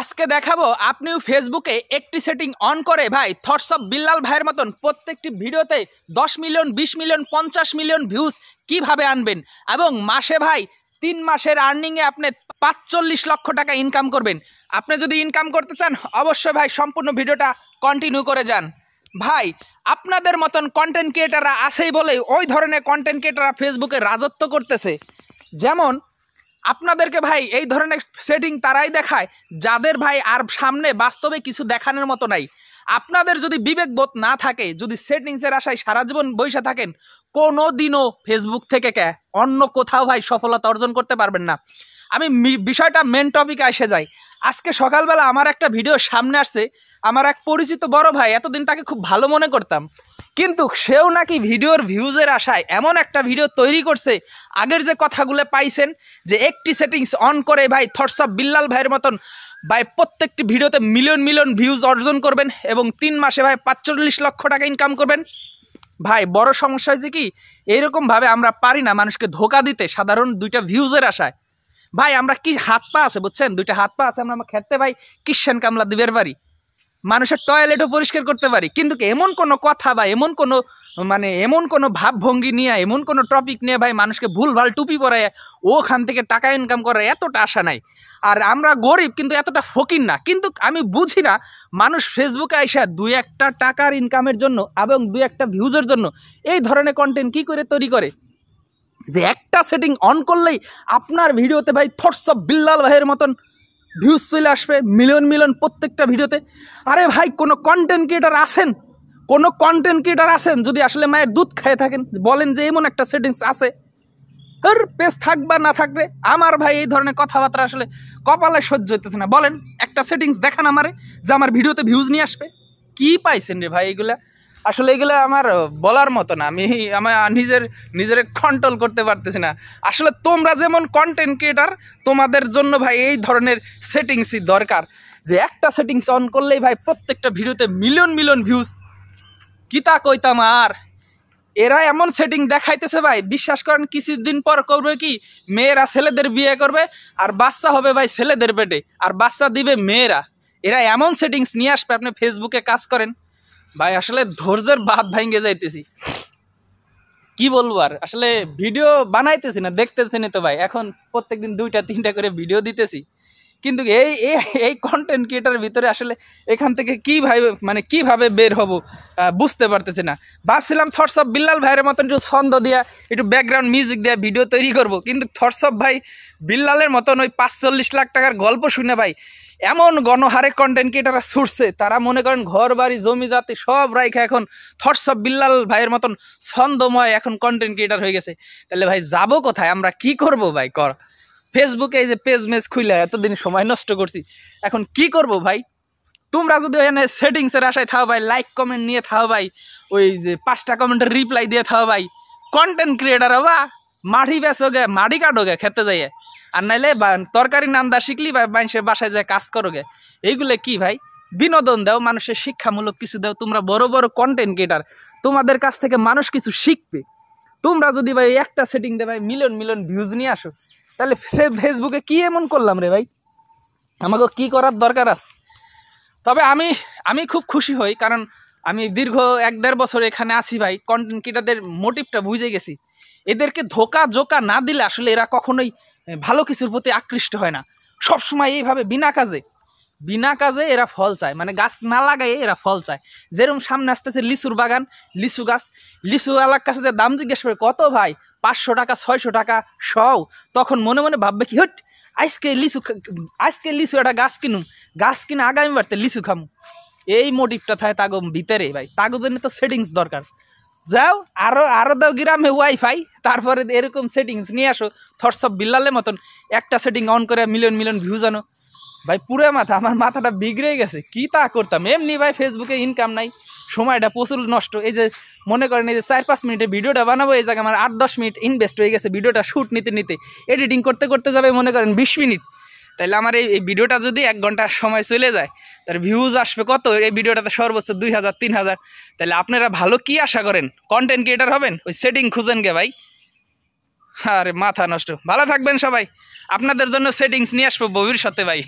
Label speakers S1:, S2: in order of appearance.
S1: আজকে দেখাবো আপনিও ফেসবুকে একটি সেটিং অন করে ভাই থটস অফ বিল্লাল ভাইয়ের মতন প্রত্যেকটি ভিডিওতে 10 মিলিয়ন 20 মিলিয়ন 50 মিলিয়ন ভিউজ কিভাবে আনবেন এবং মাসে ভাই 3 মাসের আর্নিংয়ে আপনি 45 লক্ষ টাকা ইনকাম করবেন। আপনি যদি ইনকাম করতে চান অবশ্যই ভাই সম্পূর্ণ ভিডিওটা কন্টিনিউ করে যান। ভাই আপনাদের মতন কন্টেন্ট ক্রিয়েটাররা আছেই বলেই ওই ধরনের কন্টেন্ট ক্রিয়েটাররা ফেসবুকে রাজত্ব করতেছে। যেমন আপনাদেরকে ভাই এই ধরনের সেটিং তারাই দেখায় যাদের ভাই আর সামনে বাস্তবে কিছু দেখানোর মতো নাই। আপনাদের যদি বিবেকবোধ না থাকে, যদি সেটিংসের আশায় সারা জীবন বসে থাকেন, কোনো দিনও ফেসবুক থেকে অন্য কোথাও ভাই সফলতা অর্জন করতে পারবেন না। আমি বিষয়টা মেন টপিকে এসে যাই। আজকে সকালবেলা আমার একটা ভিডিও সামনে আসছে, আমার এক পরিচিত বড় ভাই, এতদিন তাকে খুব ভালো মনে করতাম, কিন্তু সেও নাকি ভিডিওর ভিউজের আশায় এমন একটা ভিডিও তৈরি করছে। আগের যে কথাগুলো পাইছেন যে একটি সেটিংস অন করে ভাই থটস অফ বিল্লাল ভাইয়ের মতন ভাই প্রত্যেকটি ভিডিওতে মিলিয়ন মিলিয়ন ভিউজ অর্জন করবেন এবং 3 মাসে ভাই 45 লক্ষ টাকা ইনকাম করবেন। ভাই বড় সমস্যা হয়েছে কি, এইরকমভাবে আমরা পারি না মানুষকে ধোকা দিতে সাধারণ 2টা ভিউজের আশায়। ভাই আমরা কি হাত পা আছে বুঝছেন, 2টা হাত পা আছে, আমরা খেতে ভাই কিষান কামলা দিবের পারি, মানুষের টয়লেটও পরিষ্কার করতে পারি, কিন্তু এমন কোনো কথা বা এমন কোনো ভাবভঙ্গি নিয়ে এমন কোনো টপিক নিয়ে ভাই মানুষকে ভুলভাল টুপি পরায় ওখান থেকে টাকা ইনকাম করে এতটা আশা নাই। আর আমরা গরিব কিন্তু এতটা ফকির না। কিন্তু আমি বুঝি না মানুষ ফেসবুকে আইসা 2-1 টাকার ইনকামের জন্য এবং 2-1 ভিউজের জন্য এই ধরনের কন্টেন্ট কি করে তৈরি করে যে একটা সেটিং অন করলেই আপনার ভিডিওতে ভাই থটস অফ বিল্লাল ভাইয়ের মতন ভিউজ চলে আসবে মিলিয়ন মিলিয়ন প্রত্যেকটা ভিডিওতে। আরে ভাই কোনো কন্টেন্ট ক্রিয়েটার আছেন যদি আসলে মায়ের দুধ খেয়ে থাকেন, বলেন যে এমন একটা সেটিংস আছে, আর পেজ থাক বা না থাকবে। আমার ভাই এই ধরনের কথাবার্তা আসলে কপালে সহ্য হইতেছে না। বলেন একটা সেটিংস দেখান আমারে যে আমার ভিডিওতে ভিউজ নিয়ে আসবে। কি পাইছেন রে ভাই এগুলা? আসলে এগুলো আমার বলার মতো না, আমার নিজের কন্ট্রোল করতে পারতেছি না। আসলে তোমরা যেমন কন্টেন্ট ক্রিয়েটার, তোমাদের জন্য ভাই এই ধরনের সেটিংসই দরকার যে একটা সেটিংস অন করলেই ভাই প্রত্যেকটা ভিডিওতে মিলিয়ন মিলিয়ন ভিউজ। কিতা কইতাম আর, এরা এমন সেটিং দেখাইতেছে ভাই, বিশ্বাস করেন কিছুদিন পর করবে কি, মেয়েরা ছেলেদের বিয়ে করবে আর বাচ্চা হবে ভাই ছেলেদের পেটে, আর বাচ্চা দিবে মেয়েরা। এরা এমন সেটিংস নিয়ে আসবে, আপনি ফেসবুকে কাজ করেন ভাই, আসলে ধৈর্যের বাঁধ ভাঙ্গে যাইতেছি। কি বলবো আর, আসলে ভিডিও বানাইতেছি না, দেখতেছি না তো ভাই, এখন প্রত্যেকদিন 2-3টা করে ভিডিও দিতেছি, কিন্তু এই কন্টেন্ট ক্রিয়েটারের ভিতরে আসলে এখান থেকে কিভাবে বের হব বুঝতে পারতেছি না। ভাবছিলাম থটস অফ বিল্লাল ভাইয়ের মতন একটু ছন্দ দিয়া একটু ব্যাকগ্রাউন্ড মিউজিক দিয়া ভিডিও তৈরি করব, কিন্তু থটস অফ ভাই বিল্লালের মতন ওই 45 লাখ টাকার গল্প শুনে ভাই এমন গণহারে কন্টেন্ট ক্রিয়েটাররা ছুটছে, তারা মনে করেন ঘর বাড়ি জমি জাতি সব রাইখা এখন থটস অফ বিল্লাল ভাইয়ের মতন ছন্দময় এখন কন্টেন্ট ক্রিয়েটার হয়ে গেছে। তাহলে ভাই যাবো কোথায়, আমরা কি করব ভাই? ফেসবুকে এই যে পেজ খুলে এতদিন সময় নষ্ট করছি, এখন কি করব ভাই? তোমরা যদি ওখানে সেটিংসের আশায় থাও ভাই, লাইক কমেন্ট নিয়ে থাও ভাই, ওই যে 5টা কমেন্টের রিপ্লাই দিয়ে থাও ভাই, কন্টেন্ট ক্রিয়েটার হবা, মাটি বেচো গে, মাটি কাটো গে খেতে যাইয়ে, আর নাইলে তরকারি নান্দা শিখলি ভাই মানুষের বাসায় যায় কাজ করো গে। এইগুলো কি ভাই? বিনোদন দাও, মানুষের শিক্ষামূলক কিছু দাও। তোমরা বড় বড় কন্টেন্ট ক্রিয়েটার, তোমাদের কাছ থেকে মানুষ কিছু শিখবে। তোমরা যদি ভাই একটা সেটিং দে ভাই মিলিয়ন মিলিয়ন ভিউজ নিয়ে আসো, তাহলে ফেসবুকে কি এমন করলাম রে ভাই? আমাকে কি করার দরকার আছে? তবে আমি খুব খুশি হই, কারণ আমি দীর্ঘ 1-1.5 বছর এখানে আছি ভাই, কন্টেন্ট ক্রিয়েটারদের মোটিভটা বুঝে গেছি। এদেরকে ধোকা জোকা না দিলে আসলে এরা কখনোই ভালো কিছুর প্রতি আকৃষ্ট হয় না। সবসময় এইভাবে বিনা কাজে এরা ফল চায়, মানে গাছ না লাগাই এরা ফল চায়। যেরকম সামনে আসতেছে লিচুর বাগান, লিচু গাছ, লিচু আলার কাছে যে দাম জিজ্ঞেস করে কত ভাই, 500 টাকা 600 টাকা সও, তখন মনে মনে ভাববে কি, হট আজকে লিচু একটা গাছ কিনে আগামী বাড়তে লিচু খামু। এই মোটিভটা থাকে তাগো ভিতরে ভাই, তাগো জন্য তো সেটিংস দরকার। যাও আরো দাও গ্রামে ওয়াইফাই, তারপরে এরকম সেটিংস নিয়ে আসো থটস অফ বিল্লালের মতন, একটা সেটিং অন করে মিলিয়ন মিলিয়ন ভিউজ আনো। ভাই পুরো আমার মাথাটা বিগড়ে গেছে, কি তা করতাম। এমনি ভাই ফেসবুকে ইনকাম নাই, সময়টা প্রচুর নষ্ট। এই যে মনে করেন এই যে 4-5 মিনিটের ভিডিওটা বানাবো, এই জায়গায় আমার 8-10 মিনিট ইনভেস্ট হয়ে গেছে ভিডিওটা শুট নিতে, এডিটিং করতে যাবে মনে করেন 20 মিনিট। তাহলে আমার এই ভিডিওটা যদি 1 ঘন্টার সময় চলে যায়, তার ভিউজ আসবে কত? এই ভিডিওটাতে সর্বোচ্চ 2000-3000। তাহলে আপনারা ভালো কি আশা করেন? কন্টেন্ট ক্রিয়েটার হবেন? ওই সেটিং খুঁজেন গে ভাই, আরে মাথা নষ্ট। ভালো থাকবেন সবাই, আপনাদের জন্য সেটিংস নিয়ে আসবো ভবিষ্যতে ভাই।